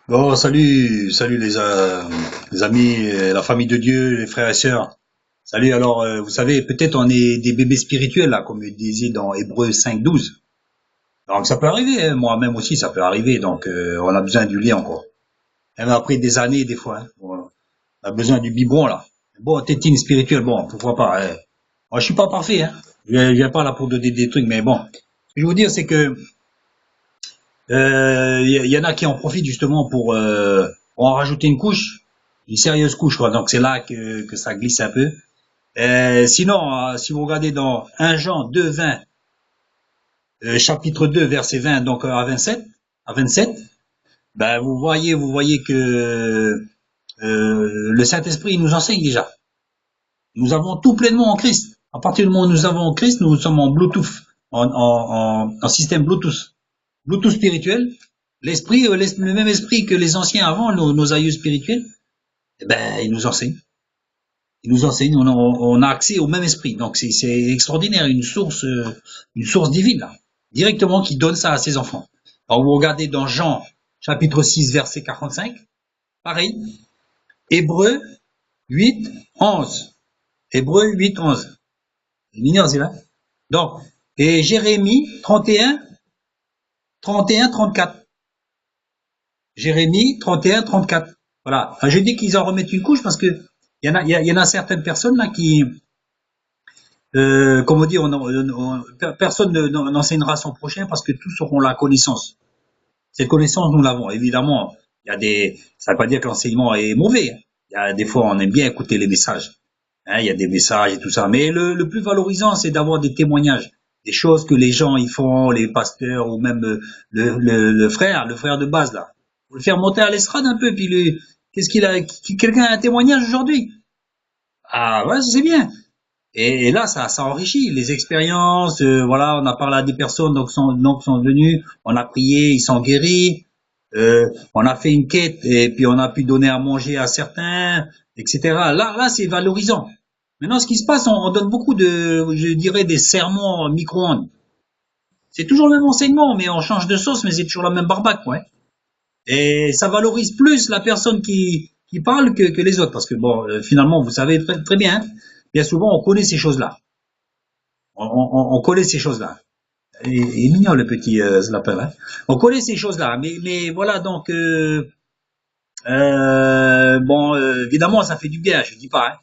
Bon, salut les amis, la famille de Dieu, les frères et sœurs. Salut, alors, vous savez, peut-être on est des bébés spirituels, là, comme il disait dans Hébreux 5:12. Donc ça peut arriver, hein, moi-même aussi, ça peut arriver, donc on a besoin du lien encore. Même après des années, des fois, hein, on a besoin du biberon, là. Bon, tétine spirituelle, bon, pourquoi pas. Hein. Moi, je suis pas parfait, hein. Je viens pas là pour donner des trucs, mais bon. Ce que je veux vous dire, c'est que y en a qui en profitent justement pour en rajouter une couche, une sérieuse couche, quoi. Donc c'est là que ça glisse un peu. Sinon, si vous regardez dans 1 Jean 2, 20, chapitre 2, verset 20, donc à 27, ben vous voyez que le Saint-Esprit nous enseigne déjà. Nous avons tout pleinement en Christ. À partir du moment où nous avons en Christ, nous sommes en Bluetooth, en système Bluetooth. Bluetooth spirituel, l'esprit, le même esprit que les anciens avant, nos aïeux spirituels, eh ben, ils nous enseignent. Ils nous enseignent, on a accès au même esprit. Donc c'est extraordinaire, une source divine, là, directement qui donne ça à ses enfants. Alors vous regardez dans Jean, chapitre 6, verset 45, pareil, Hébreux 8, 11. Hébreux 8, 11. L'ignore, c'est là. Donc, et Jérémie 31, 31, 34. Jérémie 31, 34. Voilà. Enfin, je dis qu'ils en remettent une couche parce que il y en a certaines personnes là qui, comme on dit, personne n'enseignera son prochain parce que tous auront la connaissance. Cette connaissance, nous l'avons. Évidemment, ça ne veut pas dire que l'enseignement est mauvais. Il y a des fois, on aime bien écouter les messages. Hein, il y a des messages et tout ça. Mais le plus valorisant, c'est d'avoir des témoignages, des choses que les gens y font, les pasteurs ou même le frère de base là. Faut le faire monter à l'estrade un peu, puis qu'est-ce qu'il a, quelqu'un a un témoignage aujourd'hui? Ah ouais, c'est bien. Et là, ça enrichit les expériences. Voilà, on a parlé à des personnes donc sont venues, on a prié, ils sont guéris. On a fait une quête et puis on a pu donner à manger à certains, etc. Là, c'est valorisant. Maintenant, ce qui se passe, on donne beaucoup je dirais, des sermons en micro-ondes. C'est toujours le même enseignement, mais on change de sauce, mais c'est toujours la même barbaque, ouais. Et ça valorise plus la personne qui parle que les autres, parce que bon, finalement, vous savez très, très bien, hein, bien souvent, on connaît ces choses-là. On connaît ces choses-là. Il est mignon le petit lapin, hein. On connaît ces choses-là, mais voilà donc bon évidemment ça fait du bien, je dis pas. Hein.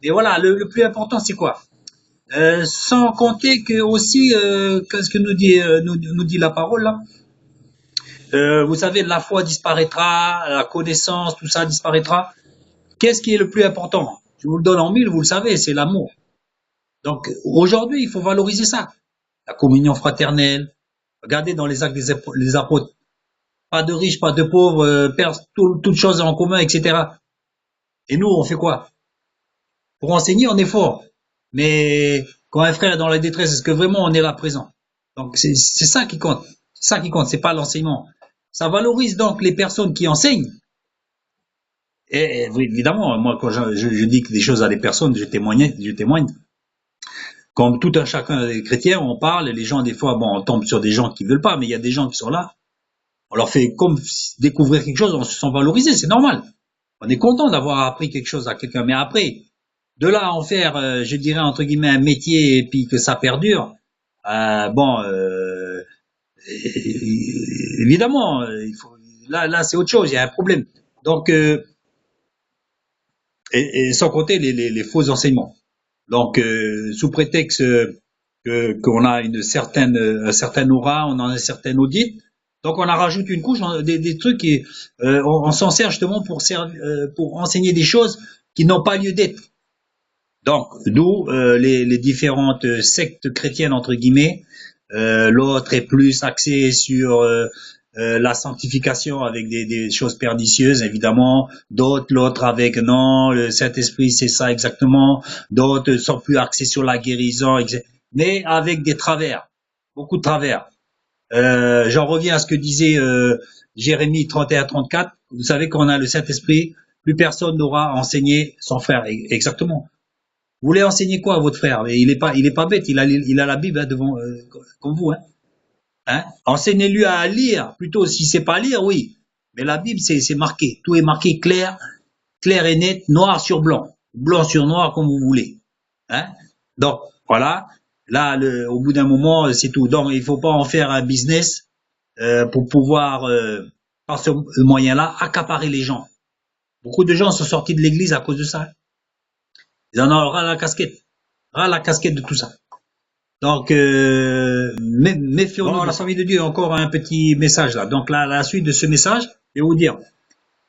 Mais voilà, le plus important c'est quoi? Sans compter que aussi qu'est-ce que nous dit la parole là? Vous savez, la foi disparaîtra, la connaissance, tout ça disparaîtra. Qu'est-ce qui est le plus important? Je vous le donne en mille, vous le savez, c'est l'amour. Donc aujourd'hui, il faut valoriser ça. La communion fraternelle. Regardez dans les actes des apôtres. Pas de riches, pas de pauvres, toutes choses en commun, etc. Et nous, on fait quoi? Pour enseigner, on est fort. Mais quand un frère est dans la détresse, est-ce que vraiment on est là présent? Donc c'est ça qui compte. C'est ça qui compte, c'est pas l'enseignement. Ça valorise donc les personnes qui enseignent. Et oui, évidemment, moi quand je dis des choses à des personnes, je témoigne. Comme tout un chacun des chrétiens, on parle, et les gens des fois, bon, on tombe sur des gens qui veulent pas, mais il y a des gens qui sont là. On leur fait comme découvrir quelque chose, on se sent valorisé, c'est normal. On est content d'avoir appris quelque chose à quelqu'un. Mais après, de là à en faire, je dirais entre guillemets un métier et puis que ça perdure, bon, évidemment, là c'est autre chose, il y a un problème. Donc, et sans compter les faux enseignements. Donc, sous prétexte qu'on a un certain aura, on a un certain audit, donc on a rajouté une couche, des trucs et on s'en sert justement pour enseigner des choses qui n'ont pas lieu d'être. Donc, d'où les différentes sectes chrétiennes entre guillemets. L'autre est plus axé sur la sanctification avec des choses pernicieuses, évidemment. D'autres, l'autre avec non, le Saint-Esprit, c'est ça exactement. D'autres sont plus axés sur la guérison, mais avec des travers, beaucoup de travers. J'en reviens à ce que disait Jérémie 31-34. Vous savez qu'on a le Saint-Esprit, plus personne n'aura enseigné son frère. Exactement. Vous voulez enseigner quoi à votre frère? Mais il est pas bête. Il a la Bible hein, devant, comme vous. Hein. Enseignez-lui à lire. Plutôt, si c'est pas lire, oui. Mais la Bible, c'est marqué. Tout est marqué clair, clair et net, noir sur blanc. Blanc sur noir, comme vous voulez. Hein? Donc, voilà. Là, au bout d'un moment, c'est tout. Donc, il faut pas en faire un business pour pouvoir, par ce moyen-là, accaparer les gens. Beaucoup de gens sont sortis de l'église à cause de ça. Ils en ont ras la casquette de tout ça. Donc, méfions-nous. Bon, la famille de Dieu, encore un petit message là. Donc, là, la suite de ce message, je vais vous dire.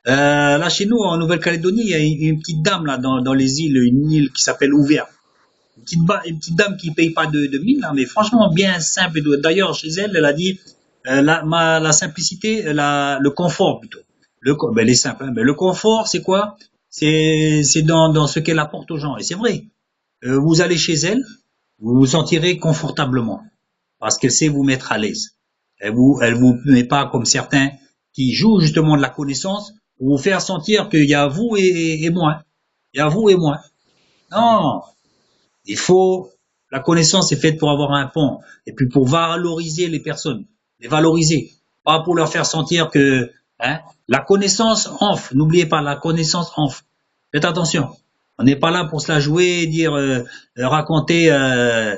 Là, chez nous, en Nouvelle-Calédonie, il y a une petite dame là dans les îles, une île qui s'appelle Ouvert. Une petite dame qui paye pas de mine, là, mais franchement bien simple. D'ailleurs, chez elle, elle a dit la simplicité, le confort plutôt. Ben, elle est simple, hein, mais le confort, c'est quoi? C'est dans ce qu'elle apporte aux gens. Et c'est vrai. Vous allez chez elle, vous vous sentirez confortablement parce qu'elle sait vous mettre à l'aise. Elle vous met pas comme certains qui jouent justement de la connaissance pour vous faire sentir qu'il y a vous et moi. Il y a vous et moi. Non, la connaissance est faite pour avoir un pont et puis pour valoriser les personnes, les valoriser, pas pour leur faire sentir que, hein, la connaissance enfle. N'oubliez pas, la connaissance enfle. Faites attention. On n'est pas là pour se la jouer, dire, raconter, à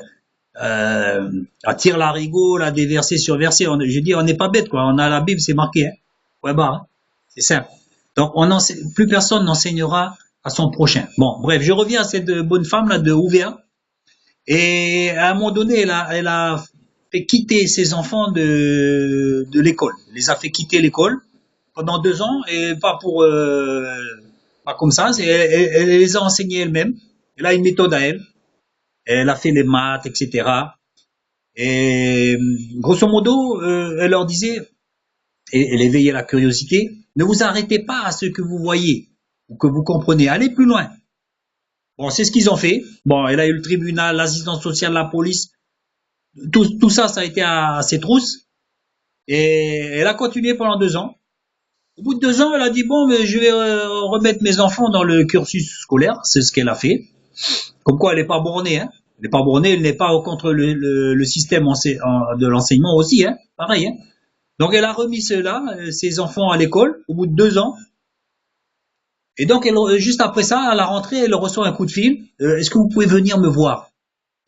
tire larigot, la déverser sur verser. Je dis, on n'est pas bête, quoi. On a la Bible, c'est marqué, hein. Ouais, bah, hein. C'est simple. Donc, plus personne n'enseignera à son prochain. Bon, bref, je reviens à cette bonne femme là de Ouvéa. Et à un moment donné, elle a fait quitter ses enfants de l'école. Elle les a fait quitter l'école pendant 2 ans et pas comme ça. Elle les a enseignés elle-même. Elle a une méthode à elle. Elle a fait les maths, etc. Et grosso modo, elle leur disait, et elle éveillait la curiosité, ne vous arrêtez pas à ce que vous voyez ou que vous comprenez. Allez plus loin. Bon, c'est ce qu'ils ont fait. Bon, elle a eu le tribunal, l'assistance sociale, la police. Tout ça, ça a été à ses trousses. Et elle a continué pendant 2 ans. Au bout de 2 ans, elle a dit, bon, mais je vais remettre mes enfants dans le cursus scolaire. C'est ce qu'elle a fait. Comme quoi, elle n'est pas bornée. Hein. Elle n'est pas bornée, elle n'est pas contre le système de l'enseignement aussi. Hein. Pareil. Hein. Donc, elle a remis ses enfants à l'école, au bout de 2 ans. Et donc, juste après ça, à la rentrée, elle reçoit un coup de fil. Est-ce que vous pouvez venir me voir?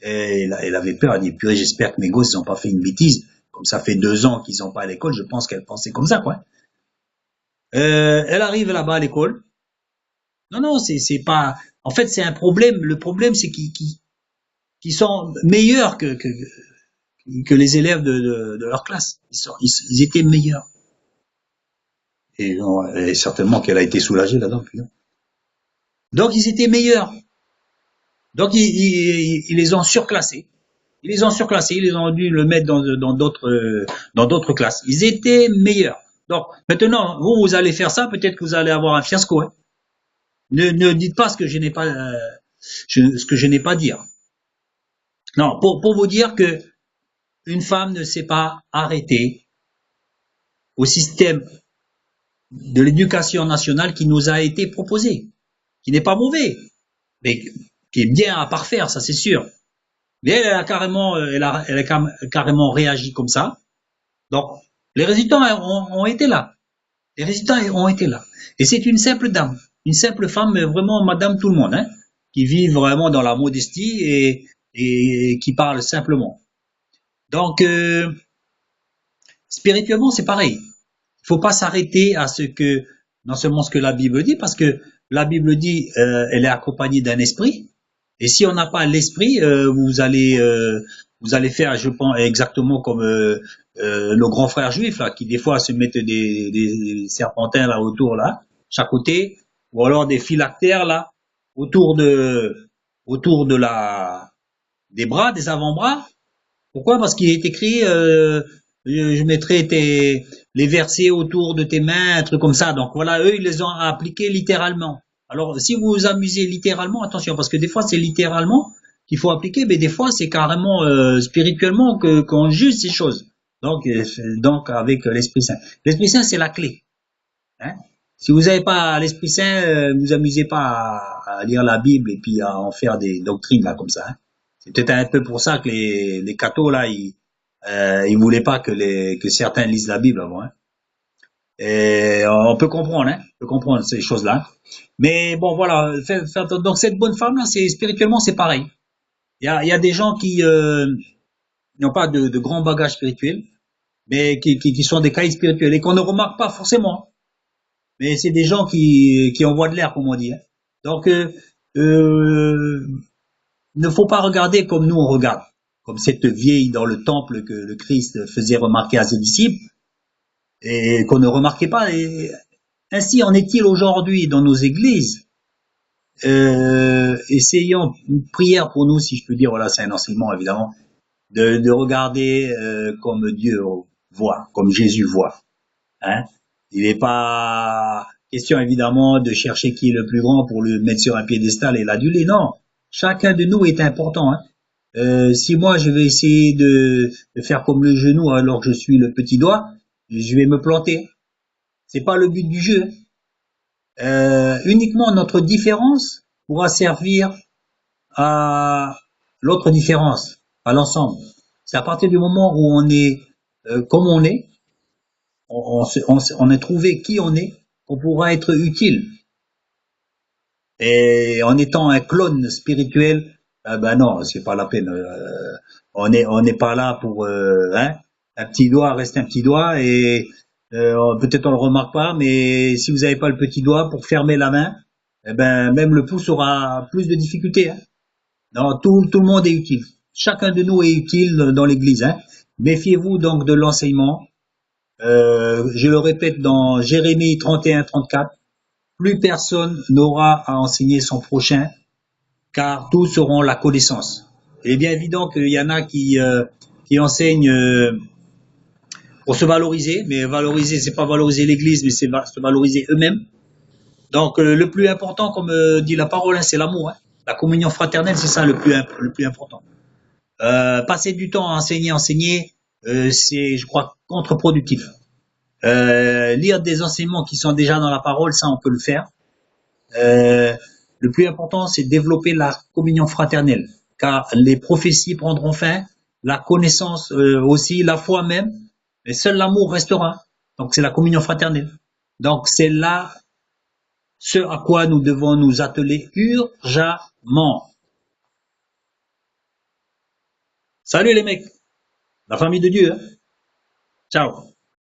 Et elle avait peur. Elle dit, purée, j'espère que mes gosses n'ont pas fait une bêtise. Comme ça fait 2 ans qu'ils sont pas à l'école, je pense qu'elle pensait comme ça, quoi. Elle arrive là-bas à l'école. Non, non, c'est pas. En fait, c'est un problème. Le problème, c'est qu'ils sont meilleurs que les élèves de leur classe. Ils étaient meilleurs. Et certainement qu'elle a été soulagée là-dedans. Donc, ils étaient meilleurs. Donc, ils les ont surclassés. Ils les ont dû le mettre dans d'autres classes. Ils étaient meilleurs. Donc, maintenant, vous allez faire ça, peut-être que vous allez avoir un fiasco. Hein. Ne dites pas ce que je n'ai pas, ce que je n'ai pas dire. Non, pour vous dire que une femme ne s'est pas arrêtée au système de l'éducation nationale qui nous a été proposé, qui n'est pas mauvais, mais qui est bien à parfaire, ça c'est sûr. Mais elle a carrément réagi comme ça. Donc, les résultats ont été là. Les résultats ont été là. Et c'est une simple dame, une simple femme, mais vraiment madame tout le monde, hein, qui vit vraiment dans la modestie et qui parle simplement. Donc, spirituellement, c'est pareil. Il faut pas s'arrêter à non seulement ce que la Bible dit, parce que la Bible dit, elle est accompagnée d'un esprit. Et si on n'a pas l'esprit, vous allez faire, je pense, exactement comme nos grands frères juifs là, qui des fois se mettent des serpentins là autour là, chaque côté, ou alors des phylactères là autour de des bras, des avant-bras. Pourquoi? Parce qu'il est écrit, je mettrai les versets autour de tes mains, un truc comme ça. Donc voilà, eux ils les ont appliqués littéralement. Alors, si vous vous amusez littéralement, attention, parce que des fois c'est littéralement qu'il faut appliquer, mais des fois c'est carrément spirituellement qu'on juge ces choses. Donc avec l'Esprit Saint. L'Esprit Saint, c'est la clé. Hein? Si vous n'avez pas l'Esprit Saint, ne vous amusez pas à lire la Bible et puis à en faire des doctrines là comme ça. Hein? C'est peut-être un peu pour ça que les cathos là, ils voulaient pas que certains lisent la Bible avant. Hein? Et on peut comprendre, hein, on peut comprendre ces choses-là. Mais bon, voilà. Donc cette bonne femme-là, c'est spirituellement, c'est pareil. Il y a des gens qui n'ont pas de grands bagages spirituels, mais qui sont des caïds spirituels et qu'on ne remarque pas forcément. Mais c'est des gens qui envoient de l'air, comme on dit, hein. Donc, euh, ne faut pas regarder comme nous on regarde, comme cette vieille dans le temple que le Christ faisait remarquer à ses disciples et qu'on ne remarquait pas. Et ainsi en est-il aujourd'hui dans nos églises. Essayons une prière pour nous, si je peux dire, voilà, c'est un enseignement évidemment, de regarder comme Dieu voit, comme Jésus voit. Hein. Il n'est pas question évidemment de chercher qui est le plus grand pour le mettre sur un piédestal et l'aduler. Non, chacun de nous est important. Hein. Si moi je vais essayer de faire comme le genou alors que je suis le petit doigt, je vais me planter. C'est pas le but du jeu. Uniquement notre différence pourra servir à l'autre différence, à l'ensemble. C'est à partir du moment où on est comme on est, on a trouvé qui on est, qu'on pourra être utile. Et en étant un clone spirituel, ben non, c'est pas la peine. On n'est pas là pour hein, un petit doigt reste un petit doigt et peut-être on le remarque pas, mais si vous n'avez pas le petit doigt pour fermer la main, eh ben même le pouce aura plus de difficultés. Hein. Non, tout le monde est utile. Chacun de nous est utile dans l'Église. Hein. Méfiez-vous donc de l'enseignement. Je le répète dans Jérémie 31-34, plus personne n'aura à enseigner son prochain, car tous auront la connaissance. Il est bien évident qu'il y en a qui enseignent pour se valoriser, mais valoriser, c'est pas valoriser l'Église, mais c'est se valoriser eux-mêmes. Donc le plus important, comme dit la parole, hein, c'est l'amour. Hein. La communion fraternelle, c'est ça le plus important. Passer du temps à enseigner, c'est, je crois, contre-productif. Lire des enseignements qui sont déjà dans la parole, ça on peut le faire. Le plus important, c'est développer la communion fraternelle, car les prophéties prendront fin, la connaissance aussi, la foi même, et seul l'amour restera. Donc c'est la communion fraternelle. Donc c'est là ce à quoi nous devons nous atteler urgemment. Salut les mecs, la famille de Dieu. Hein. Ciao.